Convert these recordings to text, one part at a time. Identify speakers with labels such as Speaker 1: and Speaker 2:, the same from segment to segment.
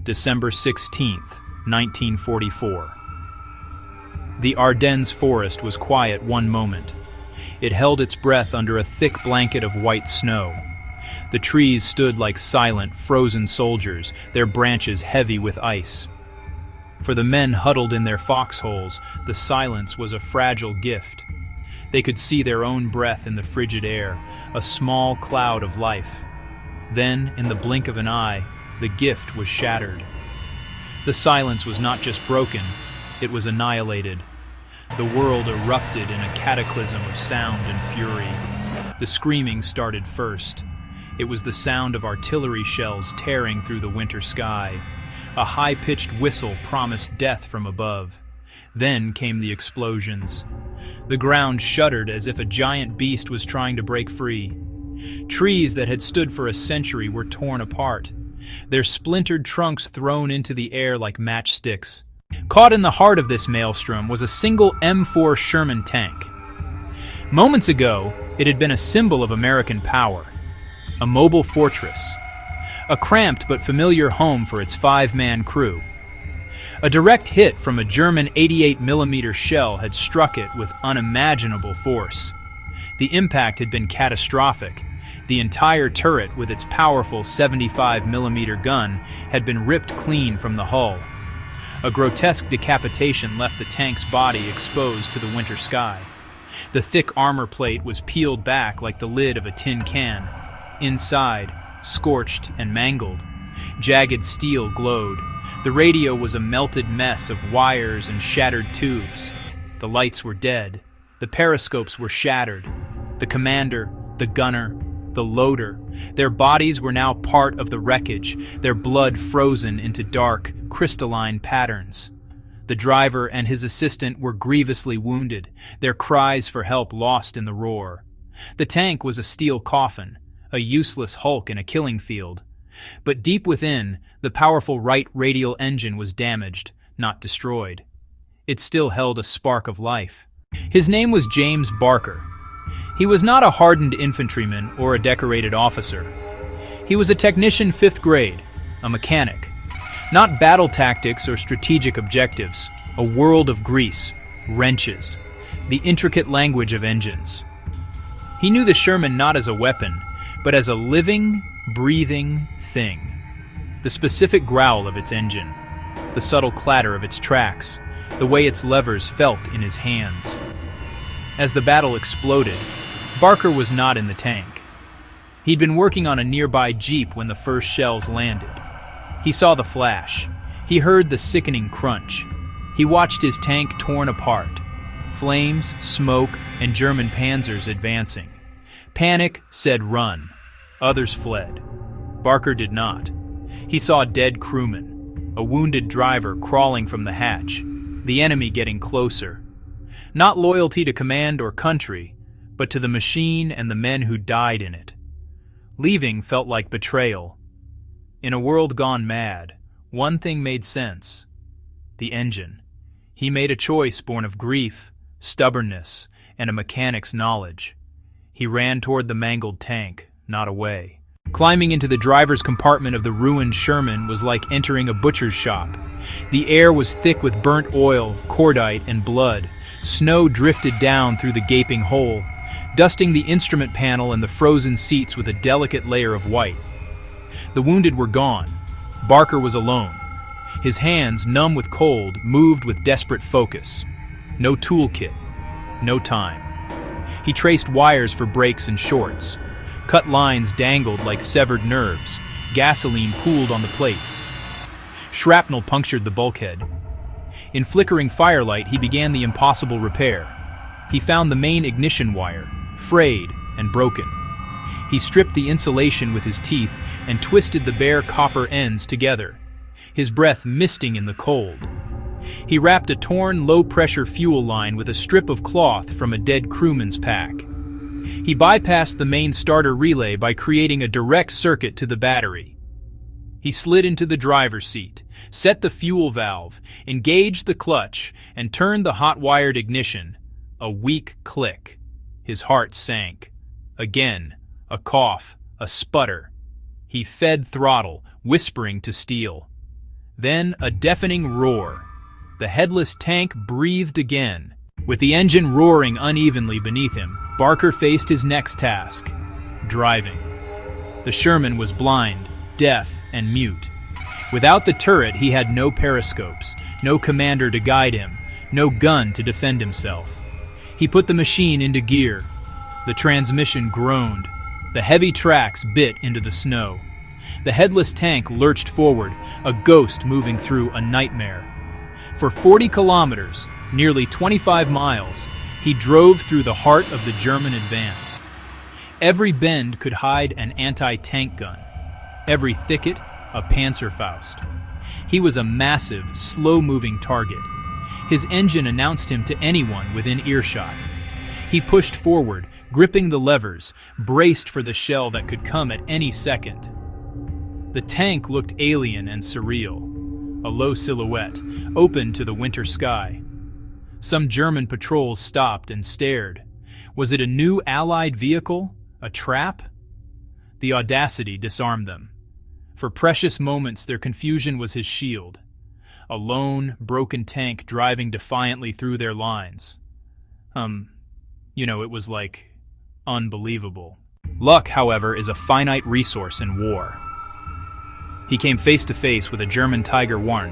Speaker 1: December 16th, 1944. The Ardennes forest was quiet one moment. It held its breath under a thick blanket of white snow. The trees stood like silent, frozen soldiers, their branches heavy with ice. For the men huddled in their foxholes, the silence was a fragile gift. They could see their own breath in the frigid air, a small cloud of life. Then, in the blink of an eye, the gift was shattered. The silence was not just broken, it was annihilated. The world erupted in a cataclysm of sound and fury. The screaming started first. It was the sound of artillery shells tearing through the winter sky. A high-pitched whistle promised death from above. Then came the explosions. The ground shuddered as if a giant beast was trying to break free. Trees that had stood for a century were torn apart, their splintered trunks thrown into the air like matchsticks. Caught in the heart of this maelstrom was a single M4 Sherman tank. Moments ago, it had been a symbol of American power, a mobile fortress, a cramped but familiar home for its 5-man crew. A direct hit from a German 88mm shell had struck it with unimaginable force. The impact had been catastrophic. The entire turret with its powerful 75mm gun had been ripped clean from the hull. A grotesque decapitation left the tank's body exposed to the winter sky. The thick armor plate was peeled back like the lid of a tin can. Inside, scorched and mangled, jagged steel glowed. The radio was a melted mess of wires and shattered tubes. The lights were dead. The periscopes were shattered. The commander, the gunner, the loader, their bodies were now part of the wreckage, their blood frozen into dark, crystalline patterns. The driver and his assistant were grievously wounded, their cries for help lost in the roar. The tank was a steel coffin, a useless hulk in a killing field. But deep within, the powerful right radial engine was damaged, not destroyed. It still held a spark of life. His name was James Barker. He was not a hardened infantryman or a decorated officer. He was a technician 5th grade, a mechanic. Not battle tactics or strategic objectives, a world of grease, wrenches, the intricate language of engines. He knew the Sherman not as a weapon, but as a living, breathing thing. The specific growl of its engine, the subtle clatter of its tracks, the way its levers felt in his hands. As the battle exploded, Barker was not in the tank. He'd been working on a nearby jeep when the first shells landed. He saw the flash. He heard the sickening crunch. He watched his tank torn apart. Flames, smoke, and German panzers advancing. Panic said run. Others fled. Barker did not. He saw dead crewmen, a wounded driver crawling from the hatch, the enemy getting closer. Not loyalty to command or country, but to the machine and the men who died in it. Leaving felt like betrayal. In a world gone mad, one thing made sense: the engine. He made a choice born of grief, stubbornness, and a mechanic's knowledge. He ran toward the mangled tank, not away. Climbing into the driver's compartment of the ruined Sherman was like entering a butcher's shop. The air was thick with burnt oil, cordite, and blood. Snow drifted down through the gaping hole, dusting the instrument panel and the frozen seats with a delicate layer of white. The wounded were gone. Barker was alone. His hands, numb with cold, moved with desperate focus. No toolkit, no time. He traced wires for brakes and shorts. Cut lines dangled like severed nerves. Gasoline pooled on the plates. Shrapnel punctured the bulkhead. In flickering firelight, he began the impossible repair. He found the main ignition wire, frayed and broken. He stripped the insulation with his teeth and twisted the bare copper ends together, his breath misting in the cold. He wrapped a torn, low-pressure fuel line with a strip of cloth from a dead crewman's pack. He bypassed the main starter relay by creating a direct circuit to the battery. He slid into the driver's seat, set the fuel valve, engaged the clutch, and turned the hot-wired ignition. A weak click. His heart sank. Again, a cough, a sputter. He fed throttle, whispering to steel. Then a deafening roar. The headless tank breathed again. With the engine roaring unevenly beneath him, Barker faced his next task: driving. The Sherman was blind, deaf, and mute. Without the turret, he had no periscopes, no commander to guide him, no gun to defend himself. He put the machine into gear. The transmission groaned. The heavy tracks bit into the snow. The headless tank lurched forward, a ghost moving through a nightmare. For 40 kilometers, nearly 25 miles, he drove through the heart of the German advance. Every bend could hide an anti-tank gun. Every thicket, a Panzerfaust. He was a massive, slow-moving target. His engine announced him to anyone within earshot. He pushed forward, gripping the levers, braced for the shell that could come at any second. The tank looked alien and surreal, a low silhouette, open to the winter sky. Some German patrols stopped and stared. Was it a new Allied vehicle? A trap? The audacity disarmed them. For precious moments, their confusion was his shield. A lone, broken tank driving defiantly through their lines. It was like unbelievable. Luck, however, is a finite resource in war. He came face to face with a German Tiger I.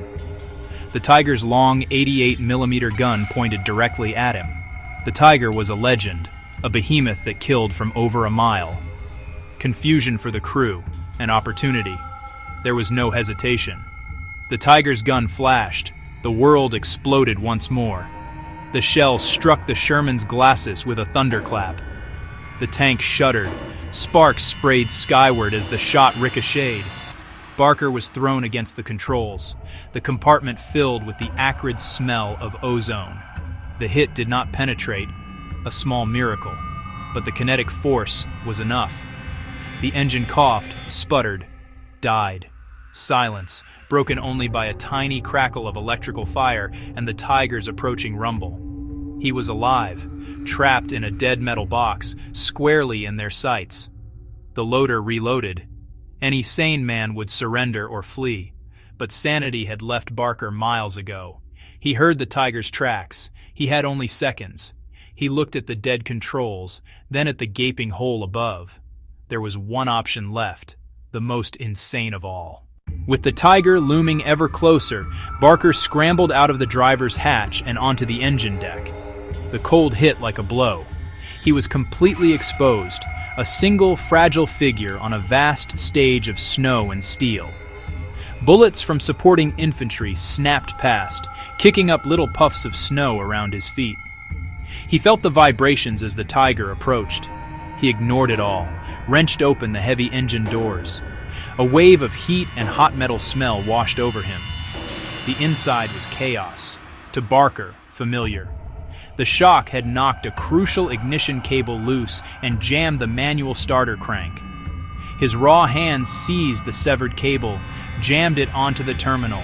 Speaker 1: The Tiger's long 88mm gun pointed directly at him. The Tiger was a legend, a behemoth that killed from over a mile. Confusion for the crew, an opportunity. There was no hesitation. The Tiger's gun flashed. The world exploded once more. The shell struck the Sherman's glacis with a thunderclap. The tank shuddered. Sparks sprayed skyward as the shot ricocheted. Barker was thrown against the controls, the compartment filled with the acrid smell of ozone. The hit did not penetrate, a small miracle, but the kinetic force was enough. The engine coughed, sputtered, died. Silence, broken only by a tiny crackle of electrical fire and the Tiger's approaching rumble. He was alive, trapped in a dead metal box, squarely in their sights. The loader reloaded. Any sane man would surrender or flee, but sanity had left Barker miles ago. He heard the Tiger's tracks. He had only seconds. He looked at the dead controls, then at the gaping hole above. There was one option left, the most insane of all. With the Tiger looming ever closer, Barker scrambled out of the driver's hatch and onto the engine deck. The cold hit like a blow. He was completely exposed, a single fragile figure on a vast stage of snow and steel. Bullets from supporting infantry snapped past, kicking up little puffs of snow around his feet. He felt the vibrations as the Tiger approached. He ignored it all, wrenched open the heavy engine doors. A wave of heat and hot metal smell washed over him. The inside was chaos. To Barker, familiar. The shock had knocked a crucial ignition cable loose and jammed the manual starter crank. His raw hands seized the severed cable, jammed it onto the terminal.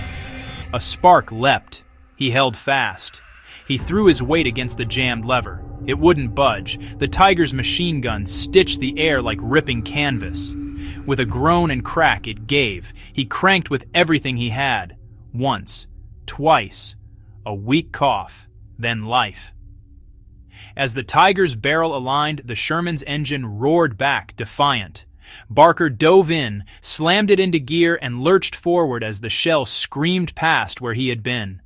Speaker 1: A spark leapt. He held fast. He threw his weight against the jammed lever. It wouldn't budge. The Tiger's machine gun stitched the air like ripping canvas. With a groan and crack, it gave. He cranked with everything he had. Once, twice, a weak cough, then life. As the Tiger's barrel aligned, the Sherman's engine roared back, defiant. Barker dove in, slammed it into gear, and lurched forward as the shell screamed past where he had been.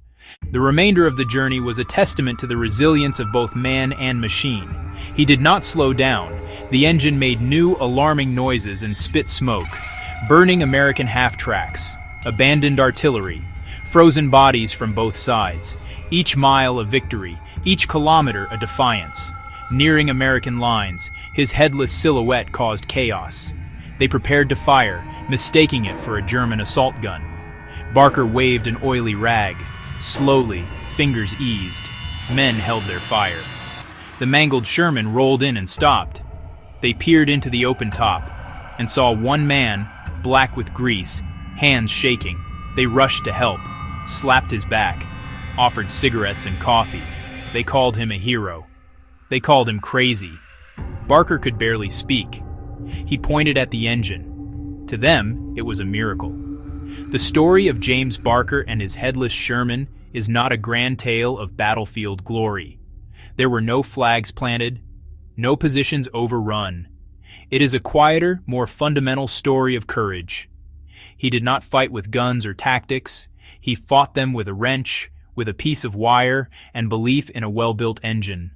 Speaker 1: The remainder of the journey was a testament to the resilience of both man and machine. He did not slow down. The engine made new, alarming noises and spit smoke. Burning American half-tracks, abandoned artillery, frozen bodies from both sides. Each mile a victory, each kilometer a defiance. Nearing American lines, his headless silhouette caused chaos. They prepared to fire, mistaking it for a German assault gun. Barker waved an oily rag. Slowly, fingers eased. Men held their fire. The mangled Sherman rolled in and stopped. They peered into the open top and saw one man, black with grease, hands shaking. They rushed to help, slapped his back, offered cigarettes and coffee. They called him a hero. They called him crazy. Barker could barely speak. He pointed at the engine. To them, it was a miracle. The story of James Barker and his headless Sherman is not a grand tale of battlefield glory. There were no flags planted, no positions overrun. It is a quieter, more fundamental story of courage. He did not fight with guns or tactics. He fought them with a wrench, with a piece of wire, and belief in a well-built engine.